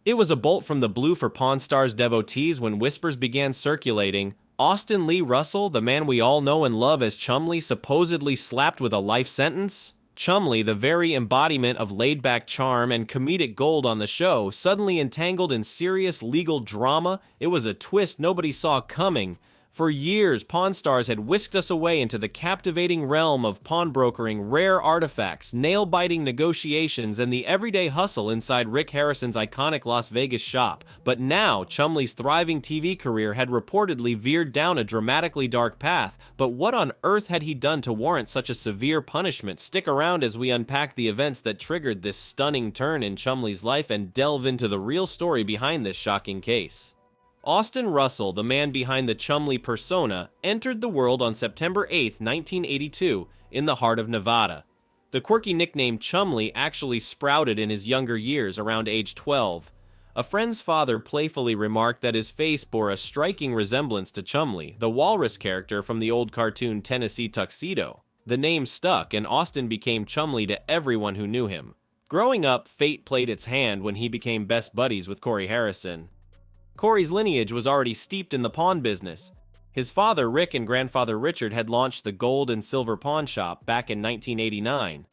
It was a bolt from the blue for Pawn Stars devotees when whispers began circulating. Austin Lee Russell, the man we all know and love as Chumlee, supposedly slapped with a life sentence? Chumlee, the very embodiment of laid-back charm and comedic gold on the show, suddenly entangled in serious legal drama. It was a twist nobody saw coming. For years, Pawn Stars had whisked us away into the captivating realm of pawnbrokering rare artifacts, nail-biting negotiations, and the everyday hustle inside Rick Harrison's iconic Las Vegas shop. But now, Chumlee's thriving TV career had reportedly veered down a dramatically dark path. But what on earth had he done to warrant such a severe punishment? Stick around as we unpack the events that triggered this stunning turn in Chumlee's life and delve into the real story behind this shocking case. Austin Russell, the man behind the Chumlee persona, entered the world on September 8, 1982, in the heart of Nevada. The quirky nickname Chumlee actually sprouted in his younger years, around age 12. A friend's father playfully remarked that his face bore a striking resemblance to Chumlee, the walrus character from the old cartoon Tennessee Tuxedo. The name stuck, and Austin became Chumlee to everyone who knew him. Growing up, fate played its hand when he became best buddies with Corey Harrison. Corey's lineage was already steeped in the pawn business. His father Rick and grandfather Richard had launched the Gold and Silver Pawn Shop back in 1989,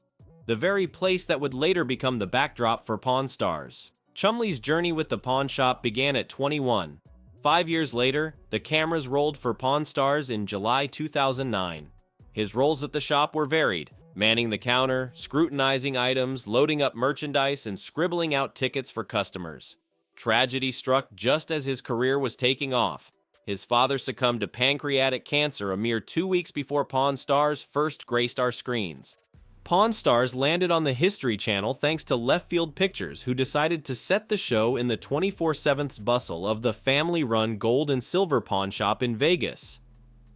the very place that would later become the backdrop for Pawn Stars. Chumlee's journey with the pawn shop began at 21. 5 years later, the cameras rolled for Pawn Stars in July 2009. His roles at the shop were varied, manning the counter, scrutinizing items, loading up merchandise, and scribbling out tickets for customers. Tragedy struck just as his career was taking off. His father succumbed to pancreatic cancer a mere 2 weeks before Pawn Stars first graced our screens. Pawn Stars landed on the History Channel thanks to Left Field Pictures, who decided to set the show in the 24/7 bustle of the family-run Gold and Silver Pawn Shop in Vegas.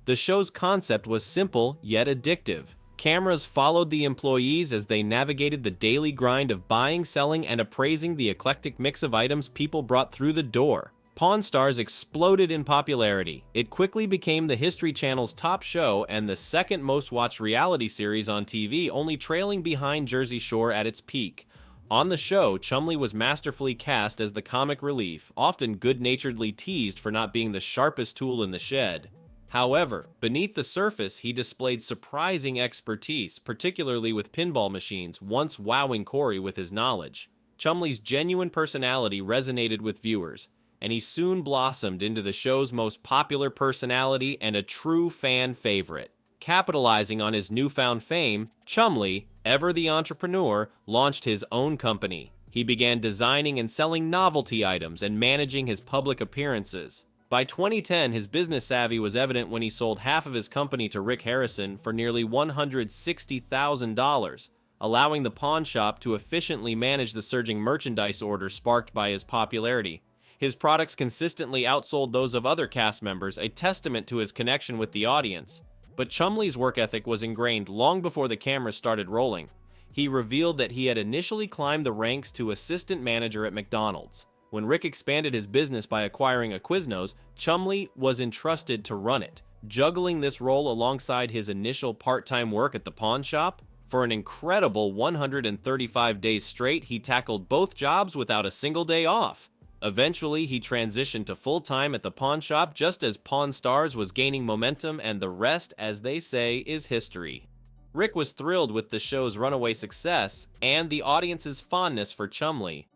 The show's concept was simple yet addictive. Cameras followed the employees as they navigated the daily grind of buying, selling, and appraising the eclectic mix of items people brought through the door. Pawn Stars exploded in popularity. It quickly became the History Channel's top show and the second most watched reality series on TV, only trailing behind Jersey Shore at its peak. On the show, Chumlee was masterfully cast as the comic relief, often good-naturedly teased for not being the sharpest tool in the shed. However, beneath the surface, he displayed surprising expertise, particularly with pinball machines, once wowing Corey with his knowledge. Chumlee's genuine personality resonated with viewers, and he soon blossomed into the show's most popular personality and a true fan favorite. Capitalizing on his newfound fame, Chumlee, ever the entrepreneur, launched his own company. He began designing and selling novelty items and managing his public appearances. By 2010, his business savvy was evident when he sold half of his company to Rick Harrison for nearly $160,000, allowing the pawn shop to efficiently manage the surging merchandise order sparked by his popularity. His products consistently outsold those of other cast members, a testament to his connection with the audience. But Chumlee's work ethic was ingrained long before the cameras started rolling. He revealed that he had initially climbed the ranks to assistant manager at McDonald's. When Rick expanded his business by acquiring a Quiznos, Chumlee was entrusted to run it, juggling this role alongside his initial part-time work at the pawn shop. For an incredible 135 days straight, he tackled both jobs without a single day off. Eventually, he transitioned to full-time at the pawn shop just as Pawn Stars was gaining momentum, and the rest, as they say, is history. Rick was thrilled with the show's runaway success and the audience's fondness for Chumlee.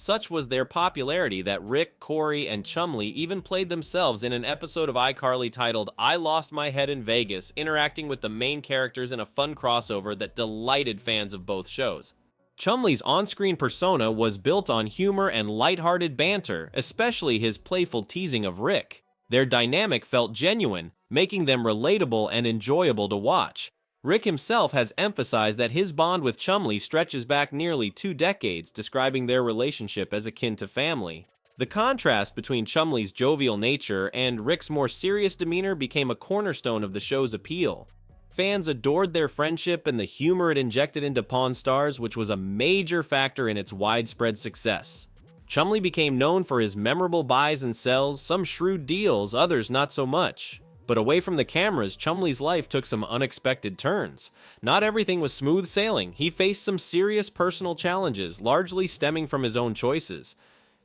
Such was their popularity that Rick, Corey, and Chumlee even played themselves in an episode of iCarly titled I Lost My Head in Vegas, interacting with the main characters in a fun crossover that delighted fans of both shows. Chumlee's on-screen persona was built on humor and lighthearted banter, especially his playful teasing of Rick. Their dynamic felt genuine, making them relatable and enjoyable to watch. Rick himself has emphasized that his bond with Chumlee stretches back nearly 2 decades, describing their relationship as akin to family. The contrast between Chumlee's jovial nature and Rick's more serious demeanor became a cornerstone of the show's appeal. Fans adored their friendship and the humor it injected into Pawn Stars, which was a major factor in its widespread success. Chumlee became known for his memorable buys and sells, some shrewd deals, others not so much. But away from the cameras, Chumlee's life took some unexpected turns. Not everything was smooth sailing. He faced some serious personal challenges, largely stemming from his own choices.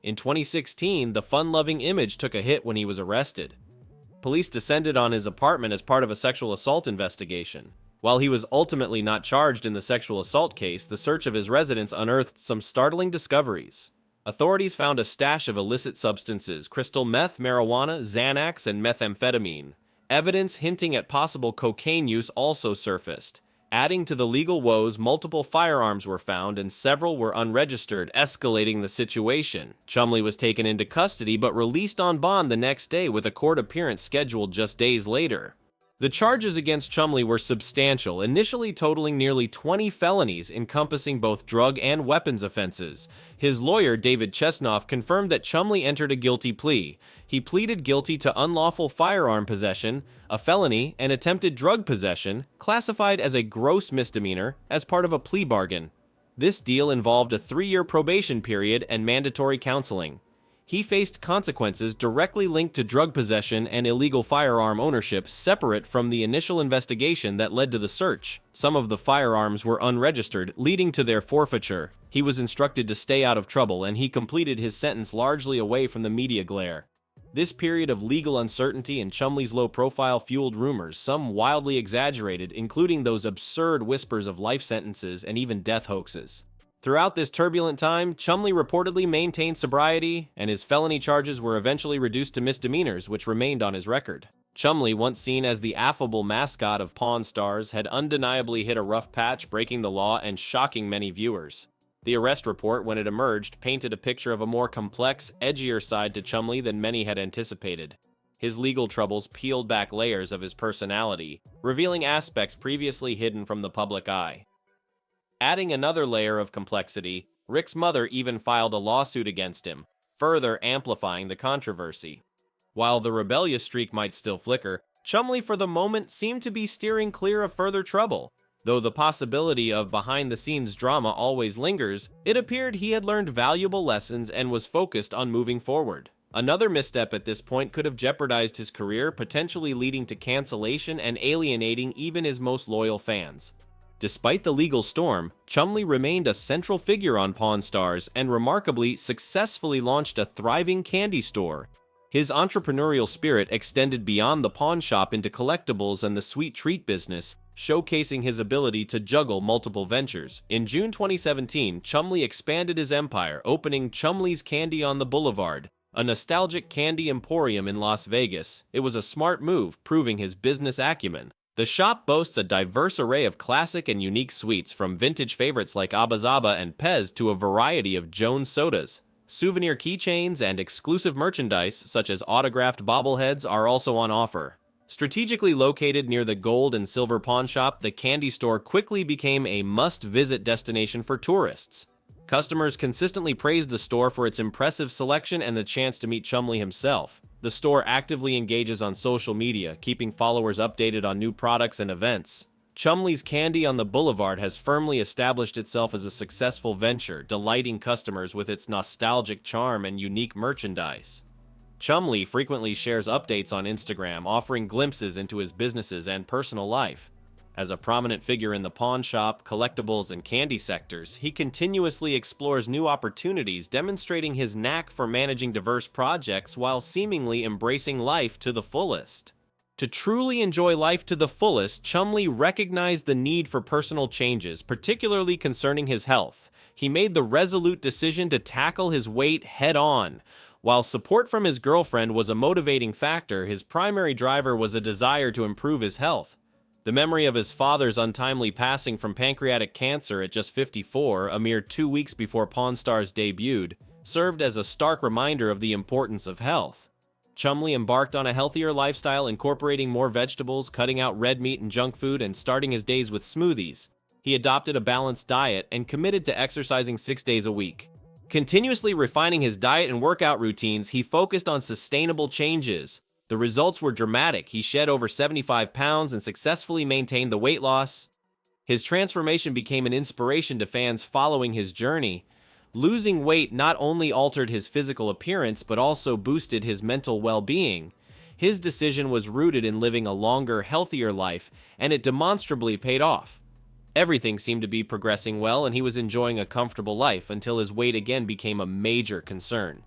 In 2016, the fun-loving image took a hit when he was arrested. Police descended on his apartment as part of a sexual assault investigation. While he was ultimately not charged in the sexual assault case, the search of his residence unearthed some startling discoveries. Authorities found a stash of illicit substances: crystal meth, marijuana, Xanax, and methamphetamine. Evidence hinting at possible cocaine use also surfaced. Adding to the legal woes, multiple firearms were found and several were unregistered, escalating the situation. Chumlee was taken into custody but released on bond the next day, with a court appearance scheduled just days later. The charges against Chumlee were substantial, initially totaling nearly 20 felonies encompassing both drug and weapons offenses. His lawyer, David Chesnoff, confirmed that Chumlee entered a guilty plea. He pleaded guilty to unlawful firearm possession, a felony, and attempted drug possession, classified as a gross misdemeanor, as part of a plea bargain. This deal involved a 3-year probation period and mandatory counseling. He faced consequences directly linked to drug possession and illegal firearm ownership, separate from the initial investigation that led to the search. Some of the firearms were unregistered, leading to their forfeiture. He was instructed to stay out of trouble, and he completed his sentence largely away from the media glare. This period of legal uncertainty and Chumlee's low profile fueled rumors, some wildly exaggerated, including those absurd whispers of life sentences and even death hoaxes. Throughout this turbulent time, Chumlee reportedly maintained sobriety, and his felony charges were eventually reduced to misdemeanors, which remained on his record. Chumlee, once seen as the affable mascot of Pawn Stars, had undeniably hit a rough patch, breaking the law and shocking many viewers. The arrest report, when it emerged, painted a picture of a more complex, edgier side to Chumlee than many had anticipated. His legal troubles peeled back layers of his personality, revealing aspects previously hidden from the public eye. Adding another layer of complexity, Rick's mother even filed a lawsuit against him, further amplifying the controversy. While the rebellious streak might still flicker, Chumlee for the moment seemed to be steering clear of further trouble. Though the possibility of behind-the-scenes drama always lingers, it appeared he had learned valuable lessons and was focused on moving forward. Another misstep at this point could have jeopardized his career, potentially leading to cancellation and alienating even his most loyal fans. Despite the legal storm, Chumlee remained a central figure on Pawn Stars and remarkably successfully launched a thriving candy store. His entrepreneurial spirit extended beyond the pawn shop into collectibles and the sweet treat business, showcasing his ability to juggle multiple ventures. In June 2017, Chumlee expanded his empire, opening Chumlee's Candy on the Boulevard, a nostalgic candy emporium in Las Vegas. It was a smart move, proving his business acumen. The shop boasts a diverse array of classic and unique sweets, from vintage favorites like Abba Zaba and Pez to a variety of Jones sodas. Souvenir keychains and exclusive merchandise, such as autographed bobbleheads, are also on offer. Strategically located near the gold and silver pawn shop, the candy store quickly became a must-visit destination for tourists. Customers consistently praised the store for its impressive selection and the chance to meet Chumlee himself. The store actively engages on social media, keeping followers updated on new products and events. Chumlee's Candy on the Boulevard has firmly established itself as a successful venture, delighting customers with its nostalgic charm and unique merchandise. Chumlee frequently shares updates on Instagram, offering glimpses into his businesses and personal life. As a prominent figure in the pawn shop, collectibles, and candy sectors, he continuously explores new opportunities, demonstrating his knack for managing diverse projects while seemingly embracing life to the fullest. To truly enjoy life to the fullest, Chumlee recognized the need for personal changes, particularly concerning his health. He made the resolute decision to tackle his weight head-on. While support from his girlfriend was a motivating factor, his primary driver was a desire to improve his health. The memory of his father's untimely passing from pancreatic cancer at just 54, a mere 2 weeks before Pawn Stars debuted, served as a stark reminder of the importance of health. Chumlee embarked on a healthier lifestyle, incorporating more vegetables, cutting out red meat and junk food, and starting his days with smoothies. He adopted a balanced diet and committed to exercising 6 days a week. Continuously refining his diet and workout routines, he focused on sustainable changes. The results were dramatic. He shed over 75 pounds and successfully maintained the weight loss. His transformation became an inspiration to fans following his journey. Losing weight not only altered his physical appearance, but also boosted his mental well-being. His decision was rooted in living a longer, healthier life, and it demonstrably paid off. Everything seemed to be progressing well, and he was enjoying a comfortable life until his weight again became a major concern.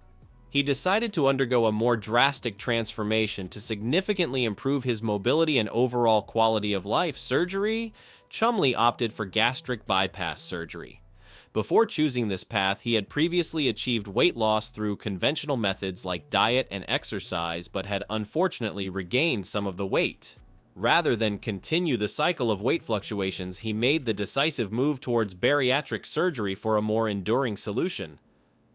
he decided to undergo a more drastic transformation to significantly improve his mobility and overall quality of life. Surgery? Chumlee opted for gastric bypass surgery. Before choosing this path, he had previously achieved weight loss through conventional methods like diet and exercise, but had unfortunately regained some of the weight. Rather than continue the cycle of weight fluctuations, he made the decisive move towards bariatric surgery for a more enduring solution.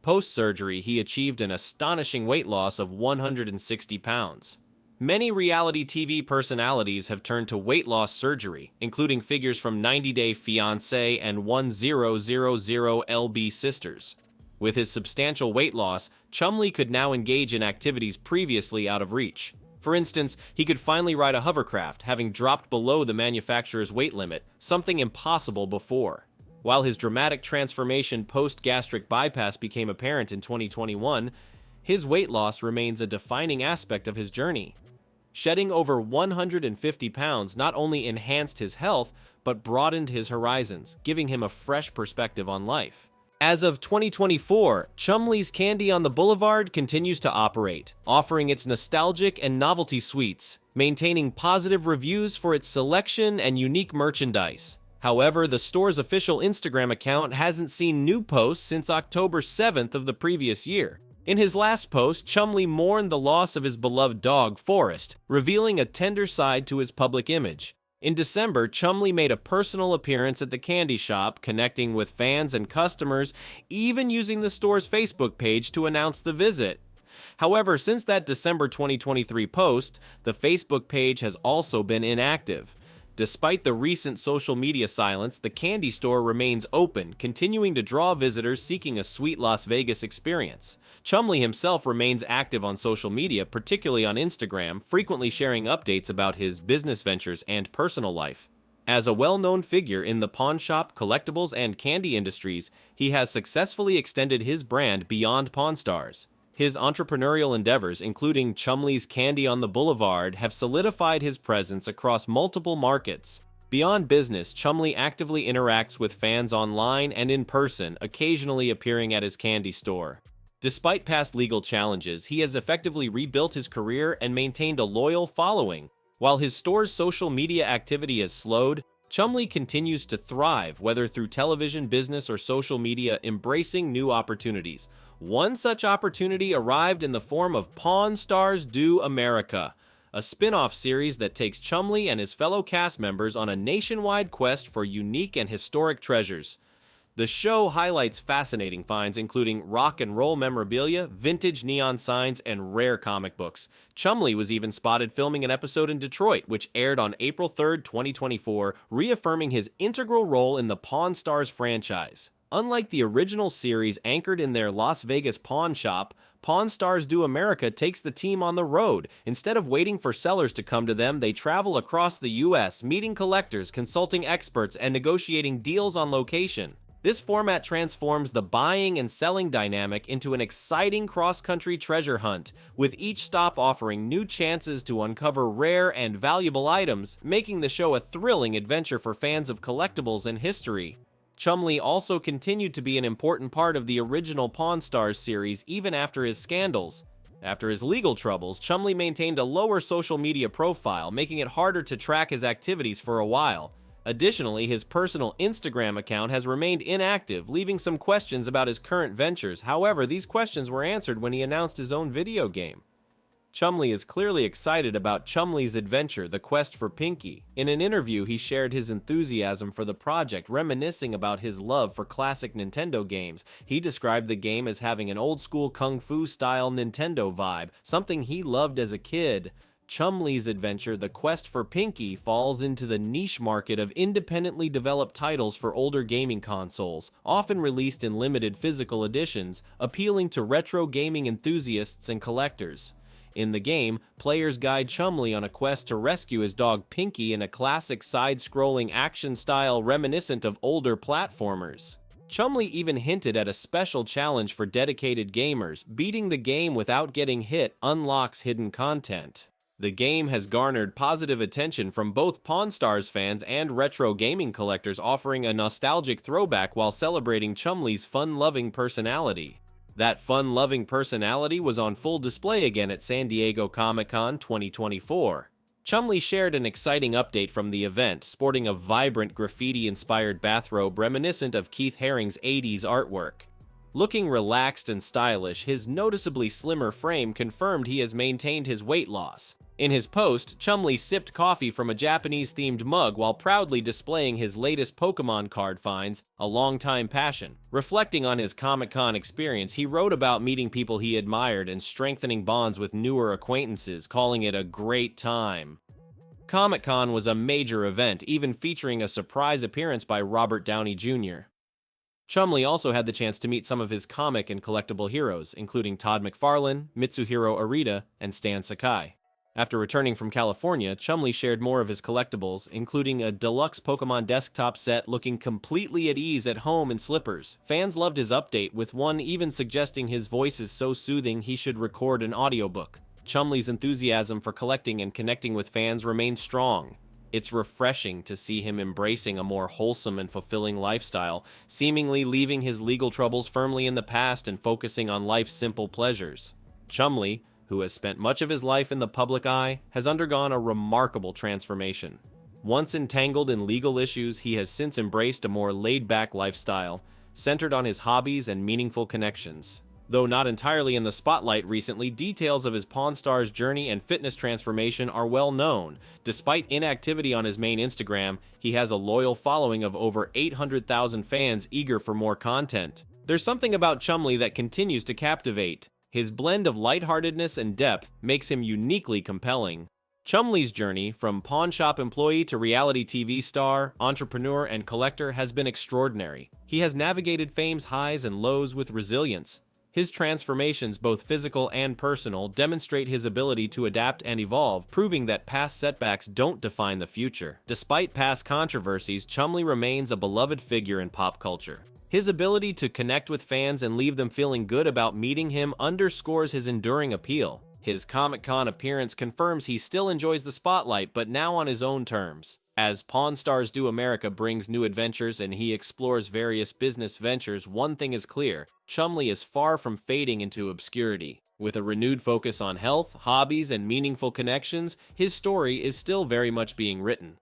Post-surgery, he achieved an astonishing weight loss of 160 pounds. Many reality TV personalities have turned to weight loss surgery, including figures from 90 Day Fiancé and 1000LB Sisters. With his substantial weight loss, Chumlee could now engage in activities previously out of reach. For instance, he could finally ride a hovercraft, having dropped below the manufacturer's weight limit, something impossible before. While his dramatic transformation post-gastric bypass became apparent in 2021, his weight loss remains a defining aspect of his journey. Shedding over 150 pounds not only enhanced his health, but broadened his horizons, giving him a fresh perspective on life. As of 2024, Chumlee's Candy on the Boulevard continues to operate, offering its nostalgic and novelty sweets, maintaining positive reviews for its selection and unique merchandise. However, the store's official Instagram account hasn't seen new posts since October 7th of the previous year. In his last post, Chumlee mourned the loss of his beloved dog, Forrest, revealing a tender side to his public image. In December, Chumlee made a personal appearance at the candy shop, connecting with fans and customers, even using the store's Facebook page to announce the visit. However, since that December 2023 post, the Facebook page has also been inactive. Despite the recent social media silence, the candy store remains open, continuing to draw visitors seeking a sweet Las Vegas experience. Chumlee himself remains active on social media, particularly on Instagram, frequently sharing updates about his business ventures and personal life. As a well-known figure in the pawn shop, collectibles, and candy industries, he has successfully extended his brand beyond Pawn Stars. His entrepreneurial endeavors, including Chumlee's Candy on the Boulevard, have solidified his presence across multiple markets. Beyond business, Chumlee actively interacts with fans online and in person, occasionally appearing at his candy store. Despite past legal challenges, he has effectively rebuilt his career and maintained a loyal following. While his store's social media activity has slowed, Chumlee continues to thrive, whether through television, business, or social media, embracing new opportunities. One such opportunity arrived in the form of Pawn Stars Do America, a spin-off series that takes Chumlee and his fellow cast members on a nationwide quest for unique and historic treasures. The show highlights fascinating finds including rock and roll memorabilia, vintage neon signs, and rare comic books. Chumlee was even spotted filming an episode in Detroit, which aired on April 3, 2024, reaffirming his integral role in the Pawn Stars franchise. Unlike the original series anchored in their Las Vegas pawn shop, Pawn Stars Do America takes the team on the road. Instead of waiting for sellers to come to them, they travel across the U.S., meeting collectors, consulting experts, and negotiating deals on location. This format transforms the buying and selling dynamic into an exciting cross-country treasure hunt, with each stop offering new chances to uncover rare and valuable items, making the show a thrilling adventure for fans of collectibles and history. Chumlee also continued to be an important part of the original Pawn Stars series even after his scandals. After his legal troubles, Chumlee maintained a lower social media profile, making it harder to track his activities for a while. Additionally, his personal Instagram account has remained inactive, leaving some questions about his current ventures. However, these questions were answered when he announced his own video game. Chumlee is clearly excited about Chumlee's adventure, The Quest for Pinky. In an interview, he shared his enthusiasm for the project, reminiscing about his love for classic Nintendo games. He described the game as having an old-school kung fu-style Nintendo vibe, something he loved as a kid. Chumlee's adventure, The Quest for Pinky, falls into the niche market of independently developed titles for older gaming consoles, often released in limited physical editions, appealing to retro gaming enthusiasts and collectors. In the game, players guide Chumlee on a quest to rescue his dog Pinky in a classic side-scrolling action style reminiscent of older platformers. Chumlee even hinted at a special challenge for dedicated gamers: beating the game without getting hit unlocks hidden content. The game has garnered positive attention from both Pawn Stars fans and retro gaming collectors, offering a nostalgic throwback while celebrating Chumlee's fun-loving personality. That fun-loving personality was on full display again at San Diego Comic-Con 2024. Chumlee shared an exciting update from the event, sporting a vibrant graffiti-inspired bathrobe reminiscent of Keith Haring's 80s artwork. Looking relaxed and stylish, his noticeably slimmer frame confirmed he has maintained his weight loss. In his post, Chumlee sipped coffee from a Japanese-themed mug while proudly displaying his latest Pokemon card finds, a longtime passion. Reflecting on his Comic-Con experience, he wrote about meeting people he admired and strengthening bonds with newer acquaintances, calling it a great time. Comic-Con was a major event, even featuring a surprise appearance by Robert Downey Jr. Chumlee also had the chance to meet some of his comic and collectible heroes, including Todd McFarlane, Mitsuhiro Arita, and Stan Sakai. After returning from California, Chumlee shared more of his collectibles, including a deluxe Pokemon desktop set looking completely at ease at home in slippers. Fans loved his update, with one even suggesting his voice is so soothing he should record an audiobook. Chumlee's enthusiasm for collecting and connecting with fans remains strong. It's refreshing to see him embracing a more wholesome and fulfilling lifestyle, seemingly leaving his legal troubles firmly in the past and focusing on life's simple pleasures. Chumlee, who has spent much of his life in the public eye, has undergone a remarkable transformation. Once entangled in legal issues, he has since embraced a more laid-back lifestyle, centered on his hobbies and meaningful connections. Though not entirely in the spotlight recently, details of his Pawn Stars journey and fitness transformation are well known. Despite inactivity on his main Instagram, he has a loyal following of over 800,000 fans eager for more content. There's something about Chumlee that continues to captivate. His blend of lightheartedness and depth makes him uniquely compelling. Chumlee's journey, from pawn shop employee to reality TV star, entrepreneur, and collector, has been extraordinary. He has navigated fame's highs and lows with resilience. His transformations, both physical and personal, demonstrate his ability to adapt and evolve, proving that past setbacks don't define the future. Despite past controversies, Chumlee remains a beloved figure in pop culture. His ability to connect with fans and leave them feeling good about meeting him underscores his enduring appeal. His Comic-Con appearance confirms he still enjoys the spotlight, but now on his own terms. As Pawn Stars Do America brings new adventures and he explores various business ventures, one thing is clear: Chumlee is far from fading into obscurity. With a renewed focus on health, hobbies, and meaningful connections, his story is still very much being written.